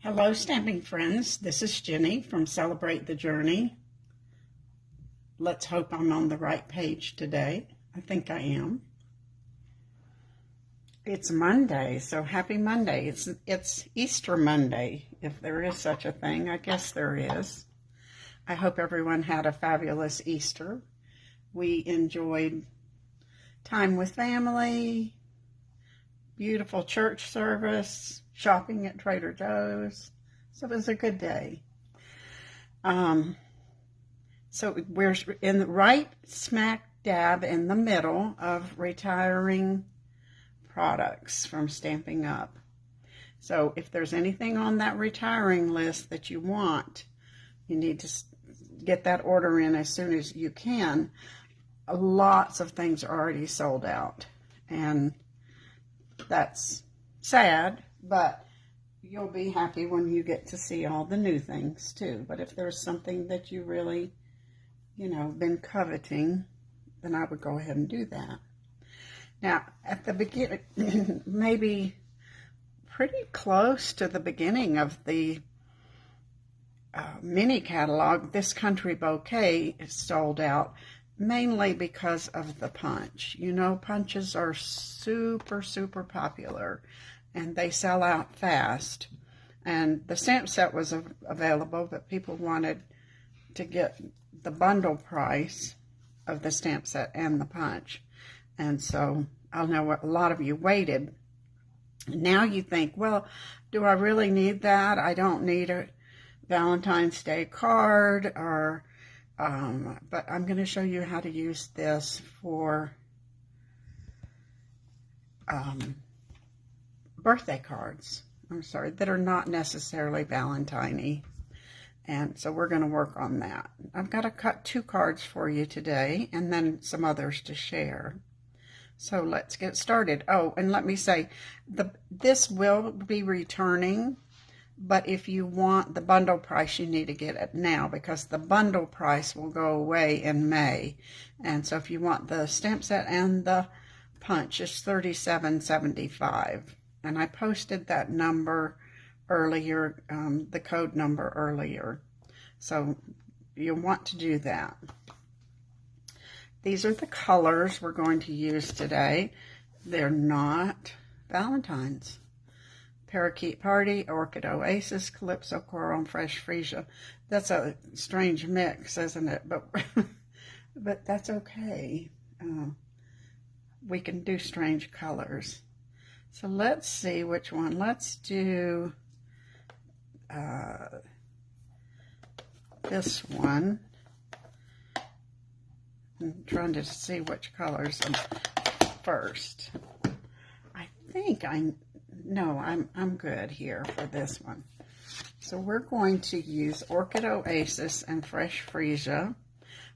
Hello, stamping friends. This is Jenny from Celebrate the Journey. Let's hope I'm on the right page today. I think I am. It's Monday, so happy Monday. It's Easter Monday, if there is such a thing. I guess there is. I hope everyone had a fabulous Easter. We enjoyed time with family, beautiful church service, shopping at Trader Joe's. So it was a good day. So we're in the right smack dab in the middle of retiring products from Stampin' Up. So if there's anything on that retiring list that you want, you need to get that order in as soon as you can. Lots of things are already sold out, and that's sad, but you'll be happy when you get to see all the new things too. But if there's something that you really, been coveting, then I would go ahead and do that. Now, at the beginning, maybe pretty close to the beginning of the mini catalog, this Country Bouquet is sold out, mainly because of the punch. Punches are super, super popular, and they sell out fast. And the stamp set was available, but people wanted to get the bundle price of the stamp set and the punch. And so I know a lot of you waited. Now you think, well, do I really need that? I don't need a Valentine's Day card, or but I'm going to show you how to use this for birthday cards. That are not necessarily Valentine-y. And so we're going to work on that. I've got to cut 2 cards for you today, and then some others to share. So let's get started. Oh, and let me say, this will be returning, but if you want the bundle price, you need to get it now, because the bundle price will go away in May. And so if you want the stamp set and the punch, it's $37.75. And I posted that number earlier, the code number earlier. So you'll want to do that. These are the colors we're going to use today. They're not Valentine's. Parakeet Party, Orchid Oasis, Calypso Coral, and Fresh Freesia. That's a strange mix, isn't it? But that's okay. We can do strange colors. So let's see which one. Let's do this one. I'm trying to see which colors first. I think I'm good here for this one. So we're going to use Orchid Oasis and Fresh Freesia,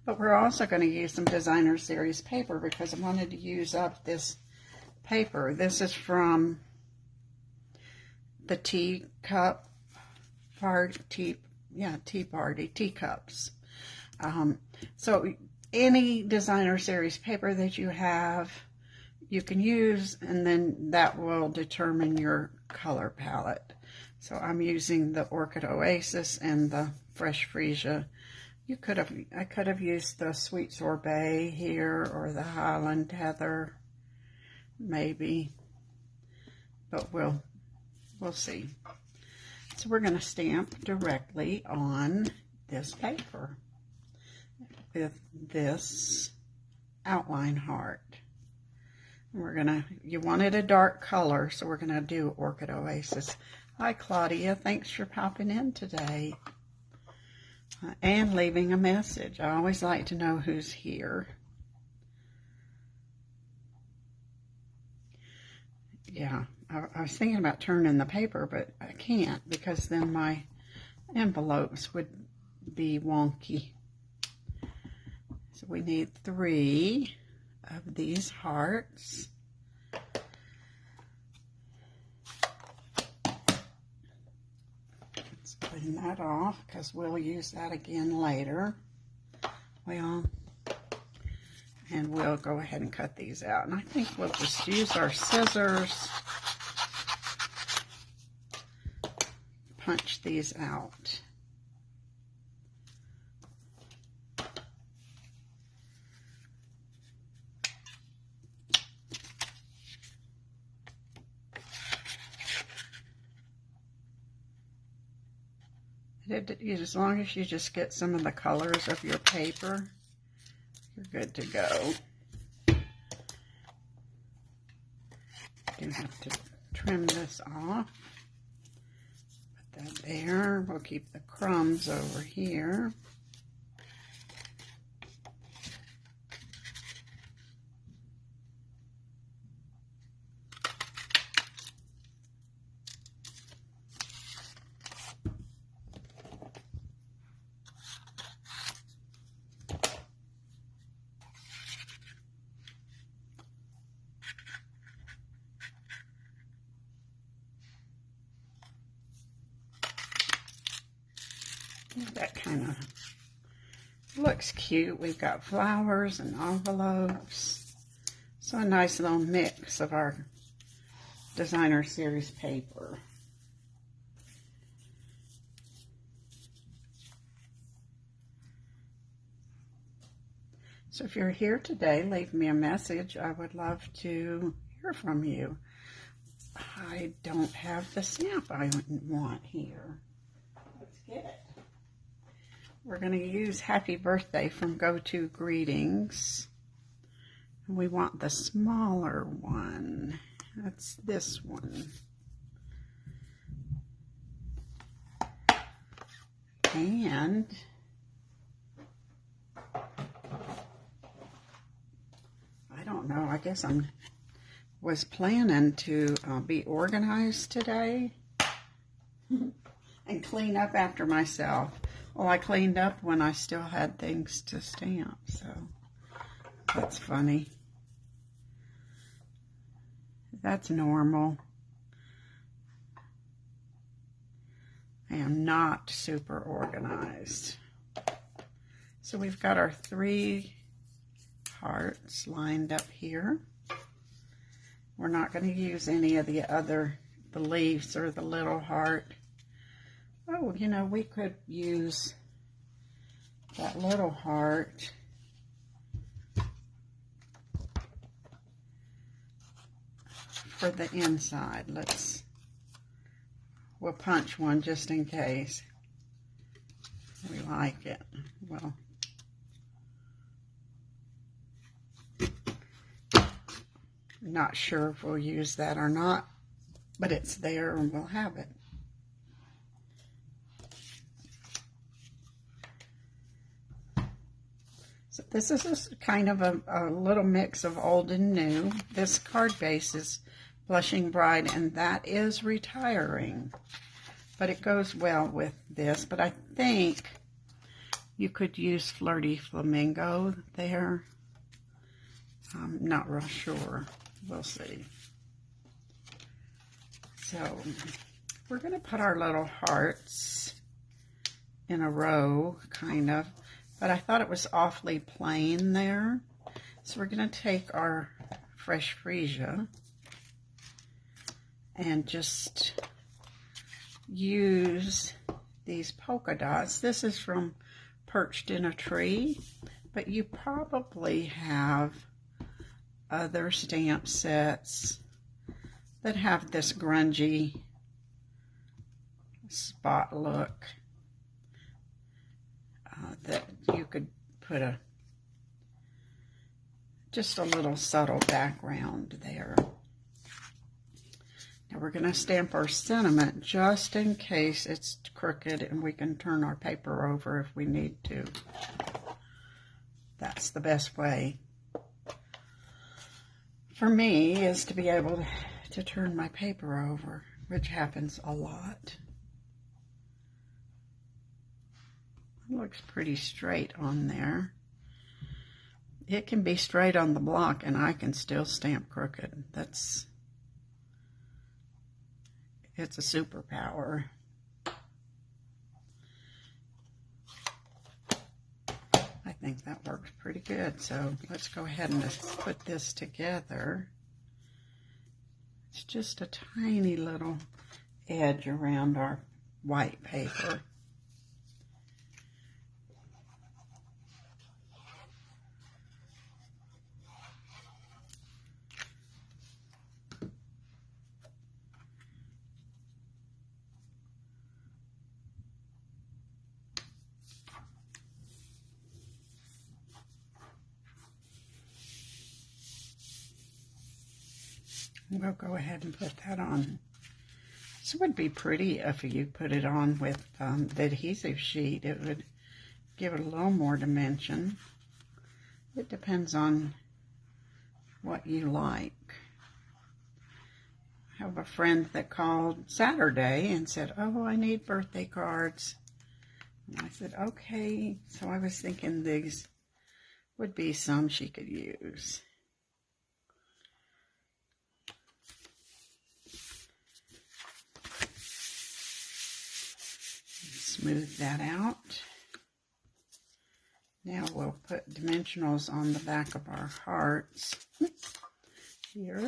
but we're also going to use some Designer Series paper because I wanted to use up this paper. This is from the teacup party, tea party, teacups. So any Designer Series paper that you have, you can use, and then that will determine your color palette. So I'm using the Orchid Oasis and the Fresh Freesia. I could have used the Sweet Sorbet here, or the Highland Heather, maybe, but we'll see. So we're going to stamp directly on this paper with this outline heart. You wanted a dark color, so we're gonna do Orchid Oasis. Hi, Claudia. Thanks for popping in today and leaving a message. I always like to know who's here. Yeah, I was thinking about turning the paper, but I can't because then my envelopes would be wonky. So we need 3 of these hearts. Let's clean that off because we'll use that again later. And we'll go ahead and cut these out. And I think we'll just use our scissors punch these out. As long as you just get some of the colors of your paper, you're good to go. You have to trim this off. Put that there. We'll keep the crumbs over here. That kind of looks cute. We've got flowers and envelopes. So a nice little mix of our designer series paper. So if you're here today, leave me a message. I would love to hear from you. I don't have the stamp I want here. Let's get it. We're going to use Happy Birthday from Go To Greetings. We want the smaller one. That's this one. And I don't know, I guess was planning to be organized today and clean up after myself. Well, I cleaned up when I still had things to stamp, so that's funny. That's normal. I am not super organized. So we've got our 3 hearts lined up here. We're not going to use any of the leaves or the little heart. Oh, you know, we could use that little heart for the inside. We'll punch one just in case we like it. Well, not sure if we'll use that or not, but it's there and we'll have it. So this is kind of a little mix of old and new. This card base is Blushing Bride, and that is retiring, but it goes well with this. But I think you could use Flirty Flamingo there. I'm not real sure. We'll see. So we're going to put our little hearts in a row, kind of. But I thought it was awfully plain there. So we're going to take our fresh freesia and just use these polka dots. This is from Perched in a Tree, but you probably have other stamp sets that have this grungy spot look. That you could put just a little subtle background there. Now we're going to stamp our sentiment just in case it's crooked, and we can turn our paper over if we need to. That's the best way for me, is to be able to turn my paper over, which happens a lot. It looks pretty straight on there. It can be straight on the block and I can still stamp crooked. It's a superpower. I think that works pretty good. So let's go ahead and just put this together. It's just a tiny little edge around our white paper. We'll go ahead and put that on. This would be pretty if you put it on with the adhesive sheet. It would give it a little more dimension. It depends on what you like. I have a friend that called Saturday and said, "Oh, I need birthday cards." And I said, "Okay." So I was thinking these would be some she could use. Smooth that out. Now we'll put dimensionals on the back of our hearts here.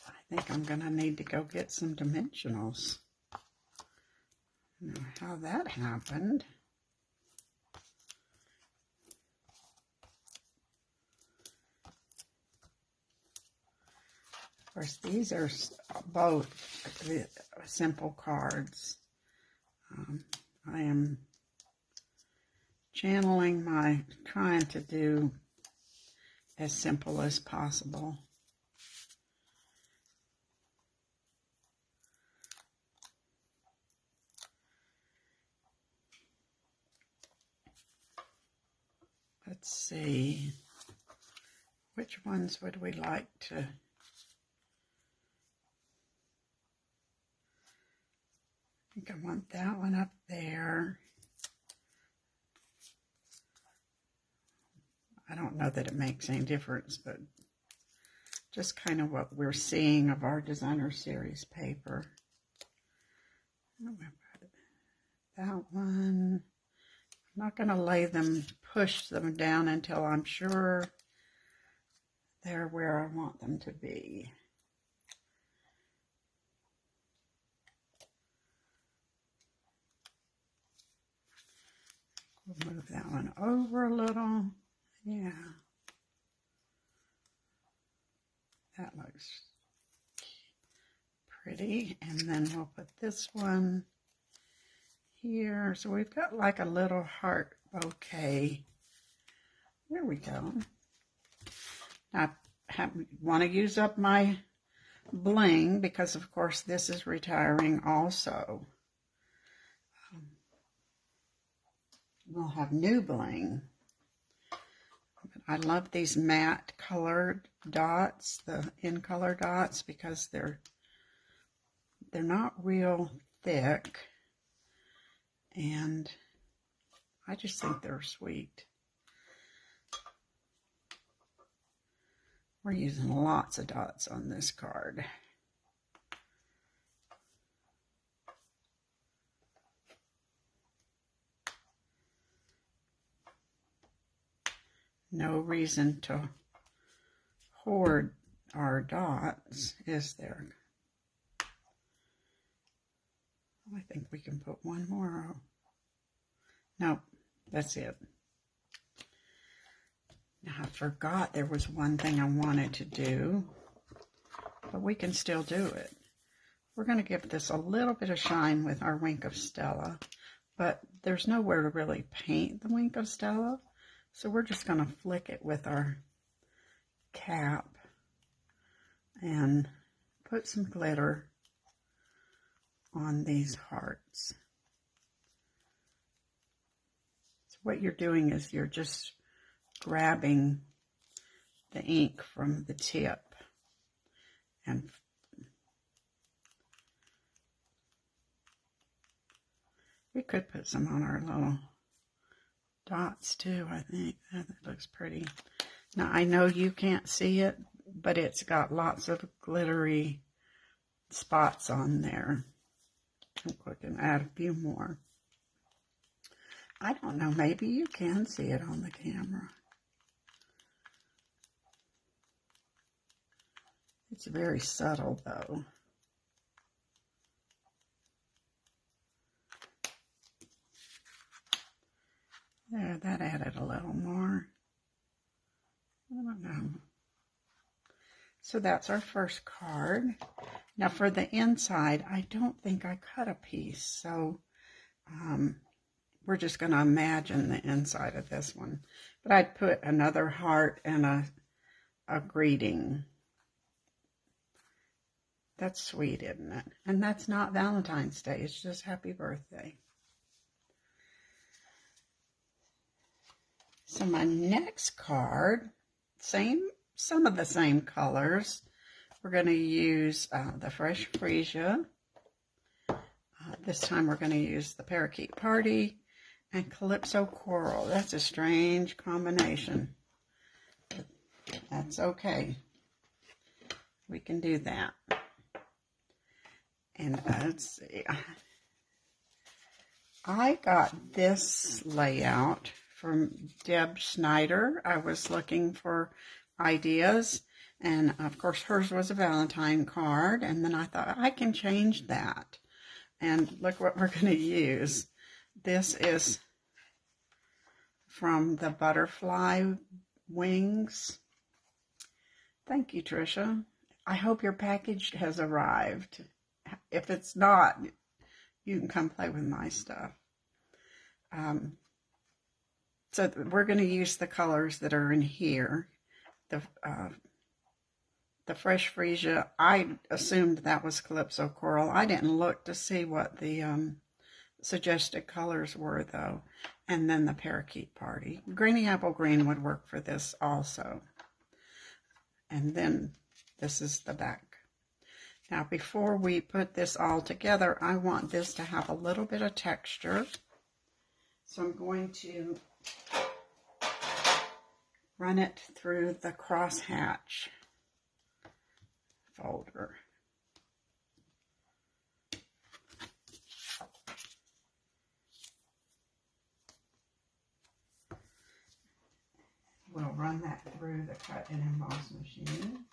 I think I'm going to need to go get some dimensionals. I don't know how that happened. Of course, these are both simple cards. I am channeling trying to do as simple as possible. Let's see, which ones would we like to? I think I want that one up there. I don't know that it makes any difference, but just kind of what we're seeing of our designer series paper. That one. I'm not going to push them down until I'm sure they're where I want them to be. We'll move that one over a little. Yeah. That looks pretty. And then we'll put this one here. So we've got like a little heart bouquet. There we go. I want to use up my bling because, of course, this is retiring also. We'll have new bling. I love these matte colored dots, the in color dots, because they're not real thick, and I just think they're sweet. We're using lots of dots on this card. No reason to hoard our dots, is there? I think we can put one more. Nope, that's it. Now, I forgot there was one thing I wanted to do, but we can still do it. We're going to give this a little bit of shine with our Wink of Stella, but there's nowhere to really paint the Wink of Stella. So we're just going to flick it with our cap and put some glitter on these hearts. So what you're doing is you're just grabbing the ink from the tip and we could put some on our little dots too, I think. That looks pretty. Now, I know you can't see it, but it's got lots of glittery spots on there. We can add a few more. I don't know, maybe you can see it on the camera. It's very subtle, though. There, that added a little more. I don't know. So that's our first card. Now for the inside, I don't think I cut a piece, so we're just going to imagine the inside of this one. But I'd put another heart and a greeting. That's sweet, isn't it? And that's not Valentine's Day, it's just happy birthday. So my next card, some of the same colors. We're going to use the Fresh Freesia. This time we're going to use the Parakeet Party and Calypso Coral. That's a strange combination. But that's okay. We can do that. And let's see. I got this layout from Deb Schneider. I was looking for ideas, and of course hers was a Valentine card, and then I thought I can change that. And look what we're going to use. This is from the butterfly wings. Thank you, Tricia. I hope your package has arrived. If it's not, you can come play with my stuff. So we're going to use the colors that are in here. The Fresh Freesia, I assumed that was Calypso Coral. I didn't look to see what the suggested colors were, though. And then the Parakeet Party. Greeny Apple Green would work for this also. And then this is the back. Now, before we put this all together, I want this to have a little bit of texture. So I'm going to run it through the crosshatch folder. We'll run that through the cut and emboss machine.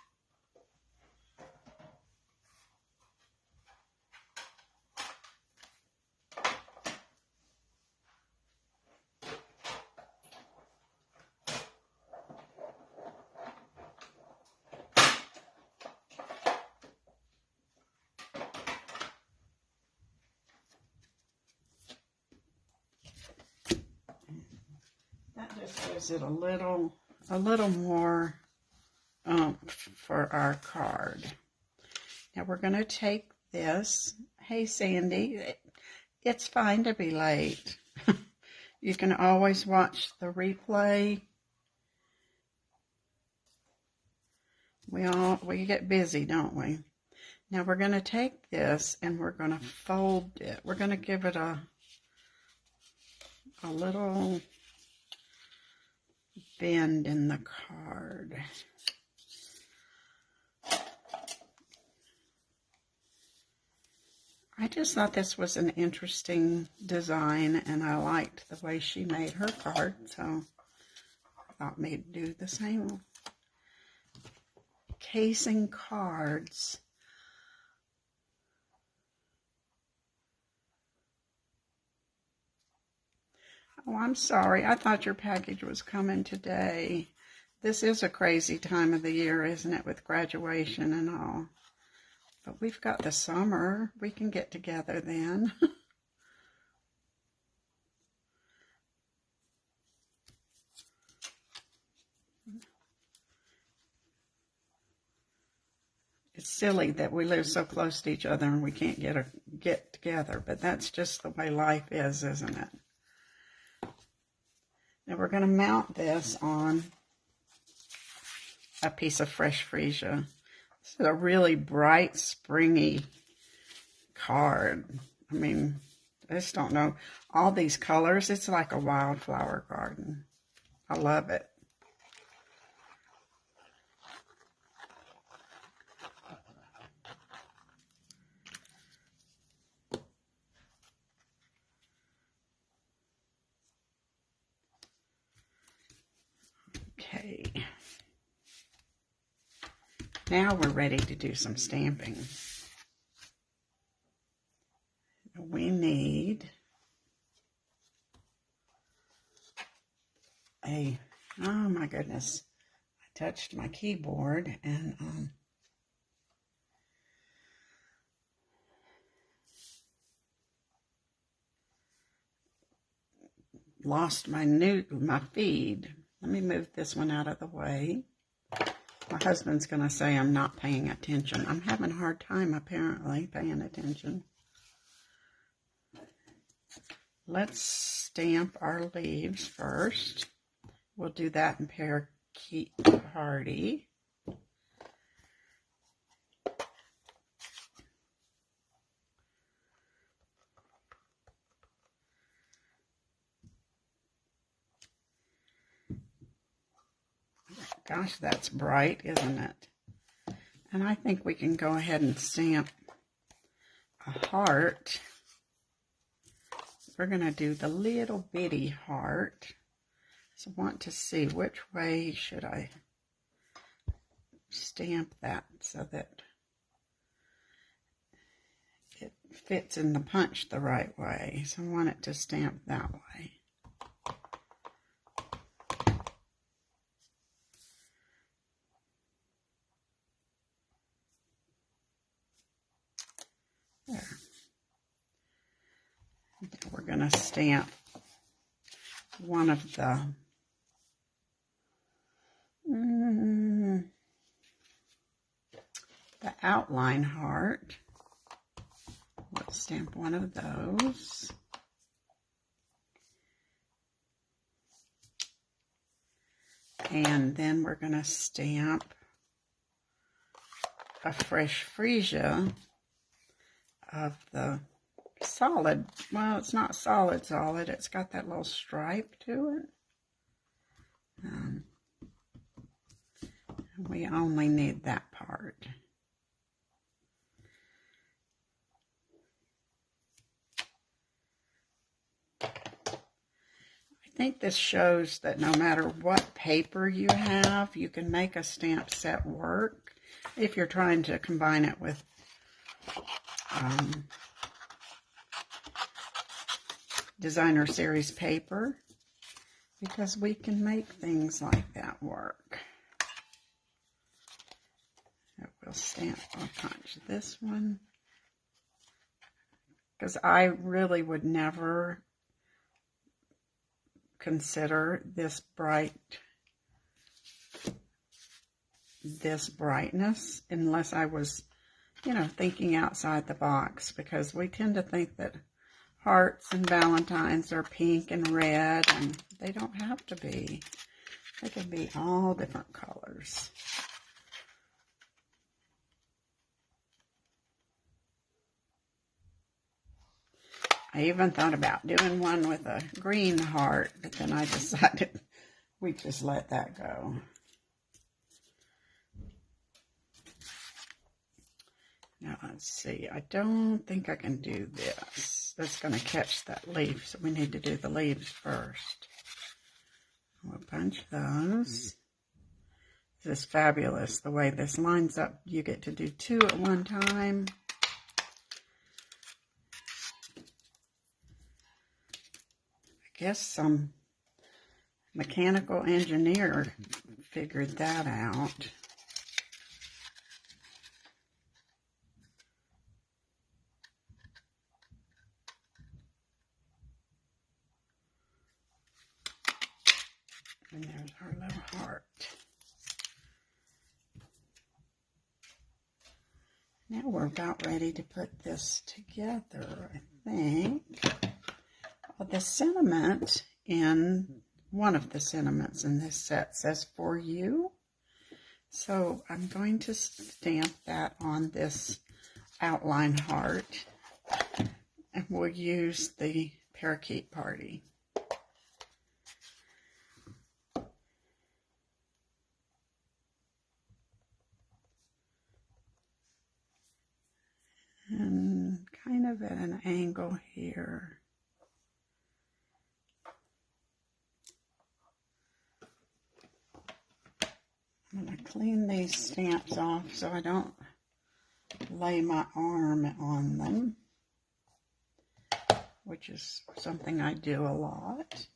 That just gives it a little more for our card. Now we're going to take this. Hey, Sandy, it's fine to be late. You can always watch the replay. We get busy, don't we? Now we're going to take this and we're going to fold it. We're going to give it a little bend in the card. I just thought this was an interesting design, and I liked the way she made her card, so I thought maybe do the same. Casing cards. Oh, I'm sorry. I thought your package was coming today. This is a crazy time of the year, isn't it, with graduation and all. But we've got the summer. We can get together then. It's silly that we live so close to each other and we can't get together, but that's just the way life is, isn't it? Now we're going to mount this on a piece of Fresh Freesia. This is a really bright, springy card. I mean, I just don't know. All these colors, it's like a wildflower garden. I love it. Okay. Now we're ready to do some stamping. We need oh my goodness, I touched my keyboard and lost my feed. Let me move this one out of the way. My husband's gonna say I'm not paying attention. I'm having a hard time apparently paying attention. Let's stamp our leaves first. We'll do that in Parakeet Party. Gosh, that's bright, isn't it? And I think we can go ahead and stamp a heart. We're going to do the little bitty heart. So I want to see which way should I stamp that so that it fits in the punch the right way. So I want it to stamp that way. There. We're going to stamp one of the outline heart. Let's stamp one of those. And then we're going to stamp a fresh freesia of the solid. Well, it's not solid. It's got that little stripe to it. We only need that part. I think this shows that no matter what paper you have, you can make a stamp set work if you're trying to combine it with designer series paper, because we can make things like that work. We'll stamp or punch this one, because I really would never consider this brightness unless I was, thinking outside the box, because we tend to think that hearts and valentines are pink and red, and they don't have to be. They can be all different colors. I even thought about doing one with a green heart, but then I decided we just let that go. Now let's see, I don't think I can do this. That's going to catch that leaf, so we need to do the leaves first. We'll punch those. This is fabulous, the way this lines up. You get to do two at one time. I guess some mechanical engineer figured that out. And there's our little heart. Now we're about ready to put this together, I think. The sentiment in one of the sentiments in this set says "for you." So I'm going to stamp that on this outline heart, and we'll use the Parakeet Party. And kind of at an angle here. I'm going to clean these stamps off so I don't lay my arm on them, which is something I do a lot.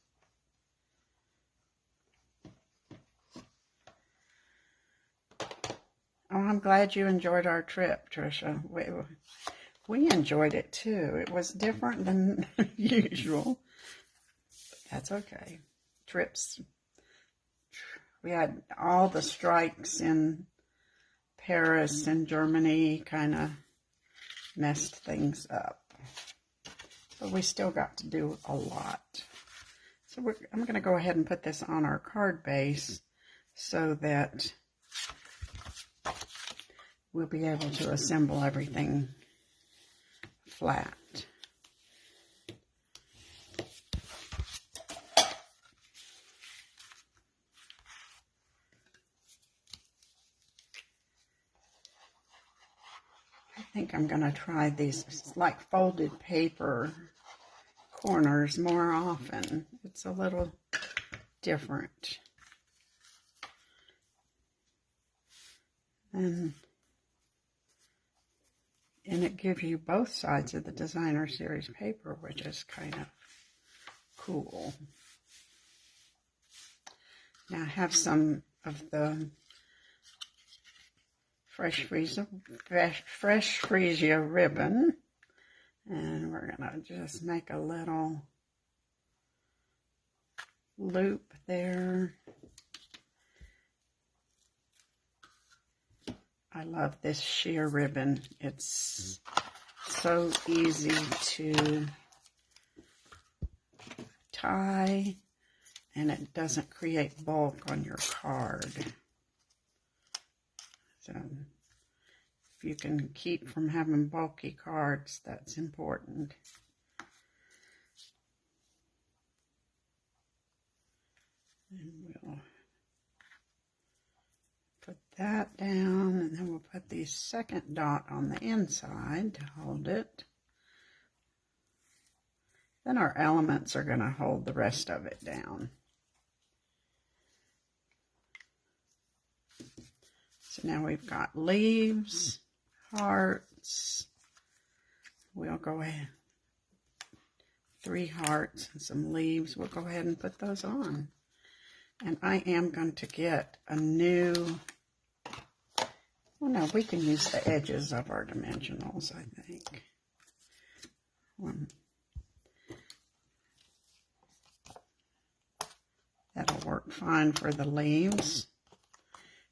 I'm glad you enjoyed our trip, Trisha. We enjoyed it too. It was different than usual. That's okay. Trips. We had all the strikes in Paris and Germany kind of messed things up. But we still got to do a lot. So I'm going to go ahead and put this on our card base so that we'll be able to assemble everything flat. I think I'm going to try these like folded paper corners more often. It's a little different. And it gives you both sides of the designer series paper, which is kind of cool. Now I have some of the Fresh Freesia ribbon, and we're gonna just make a little loop there. I love this sheer ribbon. It's so easy to tie, and it doesn't create bulk on your card. So if you can keep from having bulky cards, that's important. And we'll put that down, and then we'll put the second dot on the inside to hold it. Then our elements are going to hold the rest of it down. So now we've got leaves, hearts. We'll go ahead, 3 hearts and some leaves. We'll go ahead and put those on. And I am going to get a new, well, no, we can use the edges of our dimensionals, I think. That'll work fine for the leaves.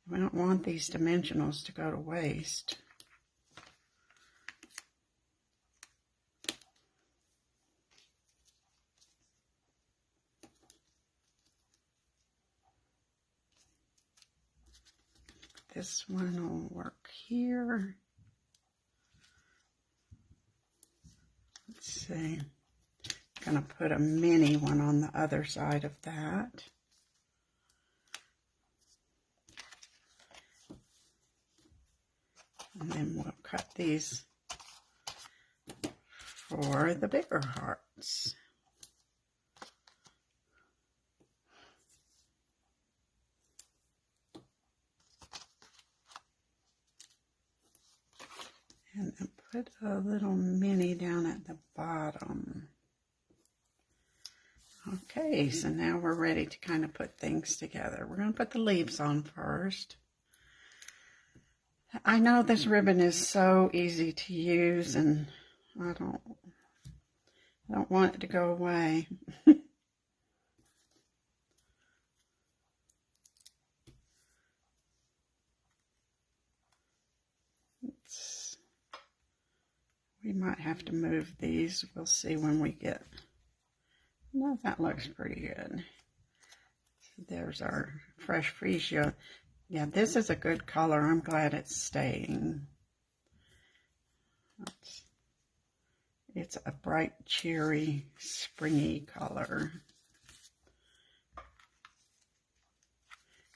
We don't want these dimensionals to go to waste. This one will work here. Let's see. I'm going to put a mini one on the other side of that. And then we'll cut these for the bigger hearts. And then put a little mini down at the bottom. Okay, so now we're ready to kind of put things together. We're going to put the leaves on first. I know this ribbon is so easy to use, and I don't want it to go away. We might have to move these. We'll see when we get. No, that looks pretty good. So there's our Fresh Freesia. Yeah, this is a good color. I'm glad it's staying. It's a bright, cheery, springy color.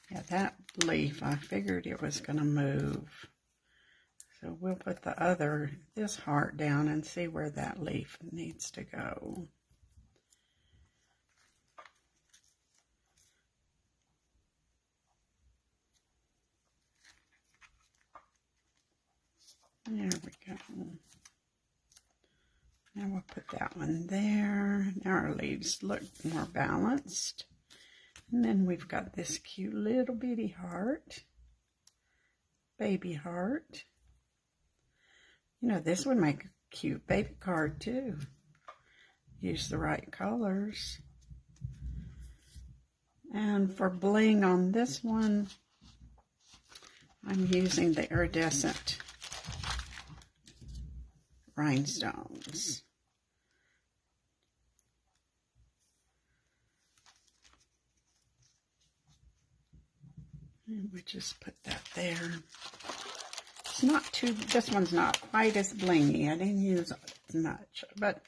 Yeah, that leaf, I figured it was going to move. So we'll put this heart down and see where that leaf needs to go. There we go. Now we'll put that one there. Now our leaves look more balanced. And then we've got this cute little bitty heart. baby heart. You know, this would make a cute baby card too. Use the right colors. And for bling on this one, I'm using the iridescent rhinestones. And we just put that there. It's not too, this one's not quite as blingy. I didn't use as much, but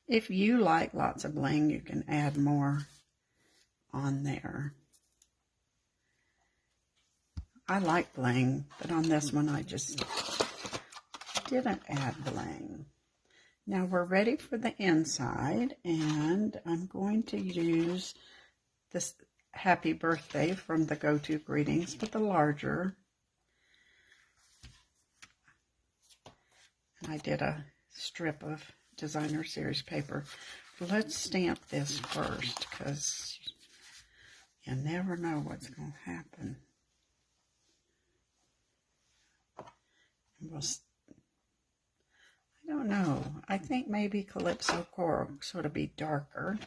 if you like lots of bling, you can add more on there. I like bling, but on this one I just didn't add bling. Now we're ready for the inside, and I'm going to use this Happy Birthday from the Go-To Greetings, but the larger. And I did a strip of designer series paper. Let's stamp this first, because you never know what's going to happen. I don't know. I think maybe Calypso Coral sort of be darker.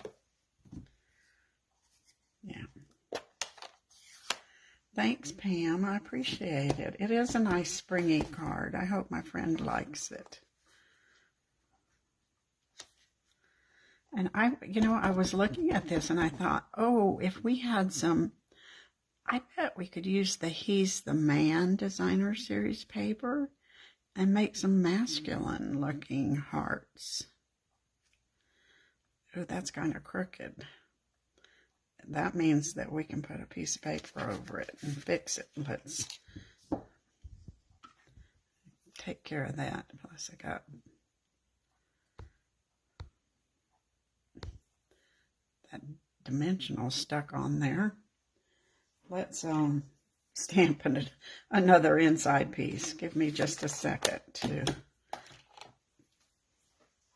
Yeah. Thanks, Pam. I appreciate it. It is a nice springy card. I hope my friend likes it. And I was looking at this and I thought, oh, if we had some, I bet we could use the He's the Man designer series paper and make some masculine looking hearts. Oh, that's kind of crooked. That means that we can put a piece of paper over it and fix it. Let's take care of that. Plus I got that dimensional stuck on there. Let's stamp another inside piece. Give me just a second to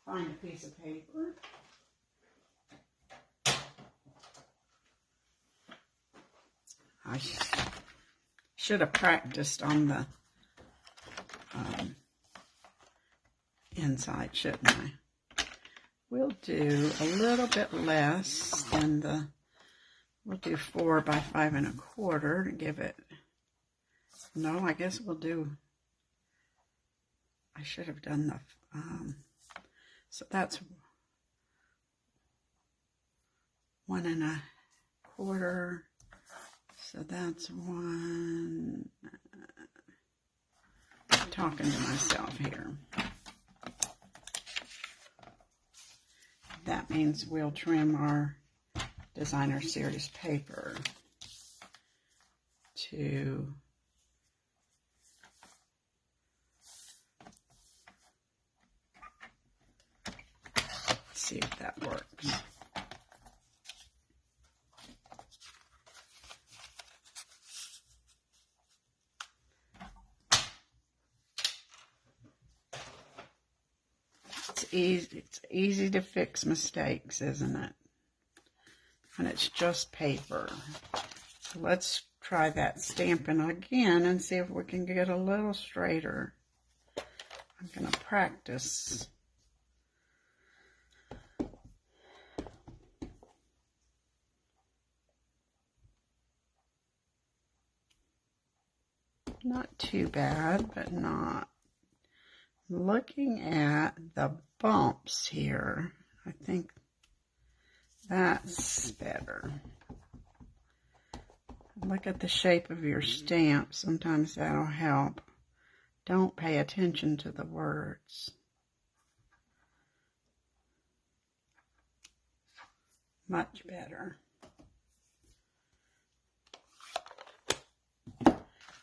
find a piece of paper. I should have practiced on the inside, shouldn't I? We'll do a little bit less than we'll do 4 by 5 1/4 to give it, no, I guess we'll do, I should have done the, so that's 1 1/4. So that's 1, I'm talking to myself here. That means we'll trim our designer series paper to see if that works. It's easy to fix mistakes, isn't it? And it's just paper. So let's try that Stampin' again and see if we can get a little straighter. I'm going to practice. Not too bad, but not. Looking at the bumps here, I think that's better. Look at the shape of your stamp. Sometimes that'll help. Don't pay attention to the words. Much better.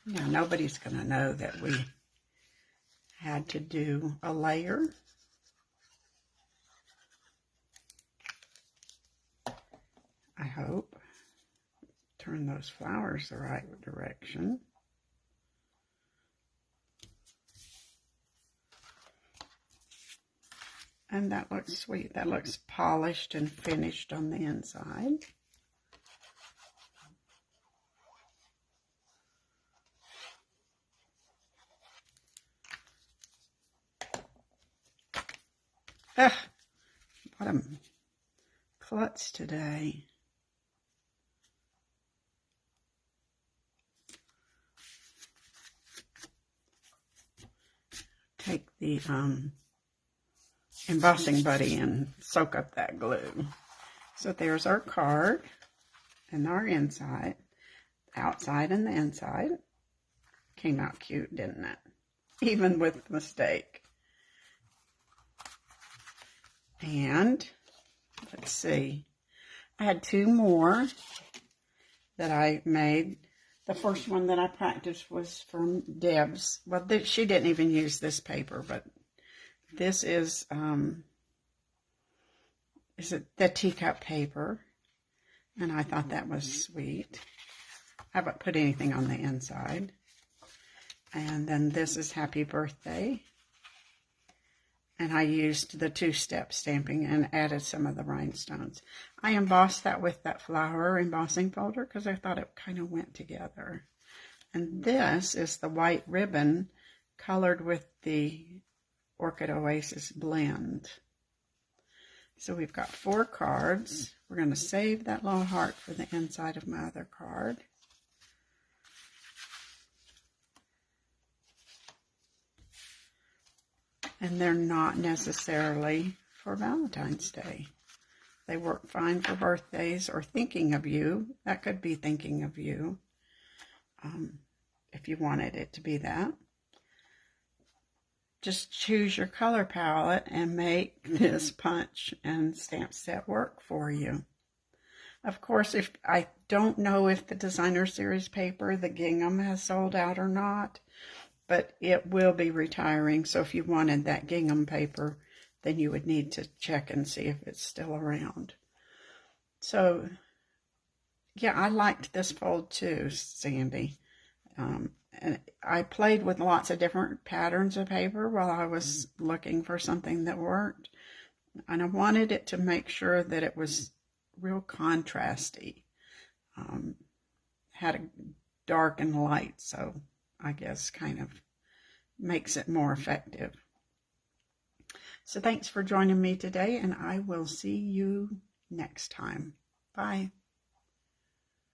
Now, nobody's going to know that we had to do a layer. I hope. Turn those flowers the right direction. And that looks sweet. That looks polished and finished on the inside. Ugh, what a klutz today. Take the embossing buddy and soak up that glue. So there's our card and our inside, outside and the inside. Came out cute, didn't it? Even with mistake. And let's see, I had two more that I made. The first one that I practiced was from Deb's. Well, she didn't even use this paper, but this is it the teacup paper? And I thought that was sweet. I haven't put anything on the inside. And then this is Happy Birthday. And I used the two-step stamping and added some of the rhinestones. I embossed that with that flower embossing folder because I thought it kind of went together. And this is the white ribbon colored with the Orchid Oasis blend. So we've got 4 cards. We're going to save that little heart for the inside of my other card. And they're not necessarily for Valentine's Day. They work fine for birthdays or thinking of you. That could be thinking of you, if you wanted it to be that. Just choose your color palette and make this punch and stamp set work for you. Of course, if I don't know if the Designer Series paper, the gingham, has sold out or not, but it will be retiring. So if you wanted that gingham paper, then you would need to check and see if it's still around. So, yeah, I liked this fold too, Sandy. And I played with lots of different patterns of paper while I was looking for something that worked. And I wanted it to make sure that it was real contrasty. Had a dark and light, so I guess kind of makes it more effective. So thanks for joining me today, and I will see you next time. Bye.